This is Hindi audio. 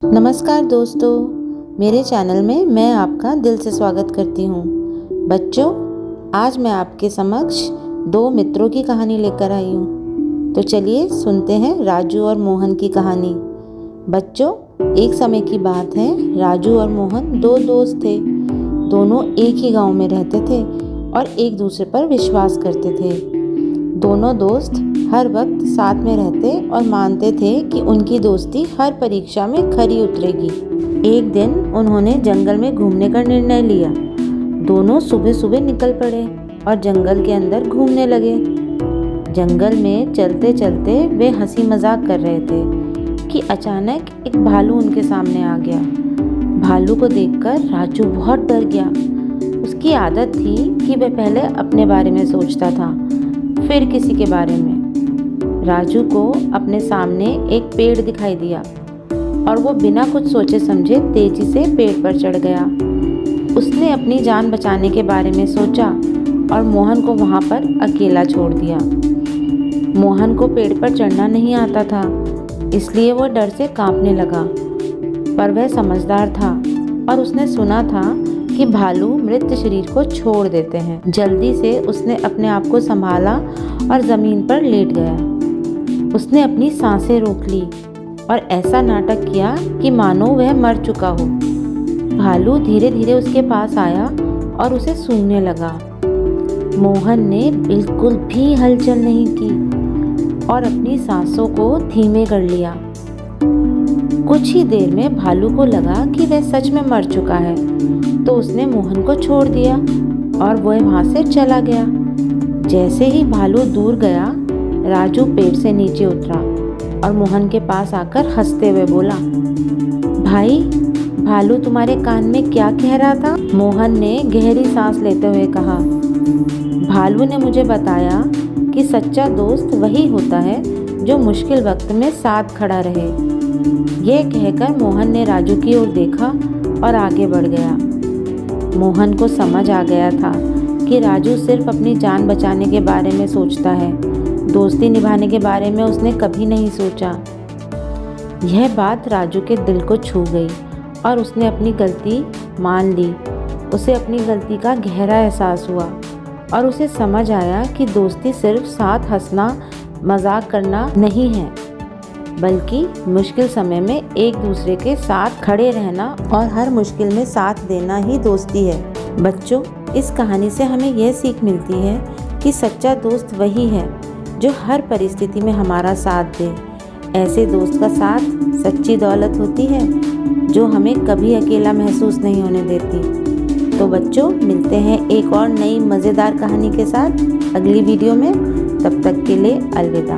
नमस्कार दोस्तों, मेरे चैनल में मैं आपका दिल से स्वागत करती हूँ। बच्चों, आज मैं आपके समक्ष दो मित्रों की कहानी लेकर आई हूँ। तो चलिए सुनते हैं राजू और मोहन की कहानी। बच्चों, एक समय की बात है, राजू और मोहन दो दोस्त थे। दोनों एक ही गांव में रहते थे और एक दूसरे पर विश्वास करते थे। दोनों दोस्त हर वक्त साथ में रहते और मानते थे कि उनकी दोस्ती हर परीक्षा में खरी उतरेगी। एक दिन उन्होंने जंगल में घूमने का निर्णय लिया। दोनों सुबह सुबह निकल पड़े और जंगल के अंदर घूमने लगे। जंगल में चलते चलते वे हंसी मजाक कर रहे थे कि अचानक एक भालू उनके सामने आ गया। भालू को देखकर राजू बहुत डर गया। उसकी आदत थी कि वह पहले अपने बारे में सोचता था, फिर किसी के बारे में। राजू को अपने सामने एक पेड़ दिखाई दिया और वो बिना कुछ सोचे समझे तेजी से पेड़ पर चढ़ गया। उसने अपनी जान बचाने के बारे में सोचा और मोहन को वहाँ पर अकेला छोड़ दिया। मोहन को पेड़ पर चढ़ना नहीं आता था, इसलिए वो डर से कांपने लगा। पर वह समझदार था और उसने सुना था कि भालू मृत शरीर को छोड़ देते हैं। जल्दी से उसने अपने आप को संभाला और ज़मीन पर लेट गया। उसने अपनी सांसें रोक ली और ऐसा नाटक किया कि मानो वह मर चुका हो। भालू धीरे धीरे उसके पास आया और उसे सूंघने लगा। मोहन ने बिल्कुल भी हलचल नहीं की और अपनी सांसों को धीमे कर लिया। कुछ ही देर में भालू को लगा कि वह सच में मर चुका है, तो उसने मोहन को छोड़ दिया और वह वहाँ से चला गया। जैसे ही भालू दूर गया, राजू पेड़ से नीचे उतरा और मोहन के पास आकर हंसते हुए बोला, भाई, भालू तुम्हारे कान में क्या कह रहा था? मोहन ने गहरी सांस लेते हुए कहा, भालू ने मुझे बताया कि सच्चा दोस्त वही होता है जो मुश्किल वक्त में साथ खड़ा रहे। यह कहकर मोहन ने राजू की ओर देखा और आगे बढ़ गया। मोहन को समझ आ गया था कि राजू सिर्फ अपनी जान बचाने के बारे में सोचता है, दोस्ती निभाने के बारे में उसने कभी नहीं सोचा। यह बात राजू के दिल को छू गई और उसने अपनी गलती मान ली। उसे अपनी गलती का गहरा एहसास हुआ और उसे समझ आया कि दोस्ती सिर्फ साथ हंसना मजाक करना नहीं है, बल्कि मुश्किल समय में एक दूसरे के साथ खड़े रहना और हर मुश्किल में साथ देना ही दोस्ती है। बच्चों, इस कहानी से हमें यह सीख मिलती है कि सच्चा दोस्त वही है जो हर परिस्थिति में हमारा साथ दे। ऐसे दोस्त का साथ सच्ची दौलत होती है जो हमें कभी अकेला महसूस नहीं होने देती। तो बच्चों, मिलते हैं एक और नई मज़ेदार कहानी के साथ अगली वीडियो में। तब तक के लिए अलविदा।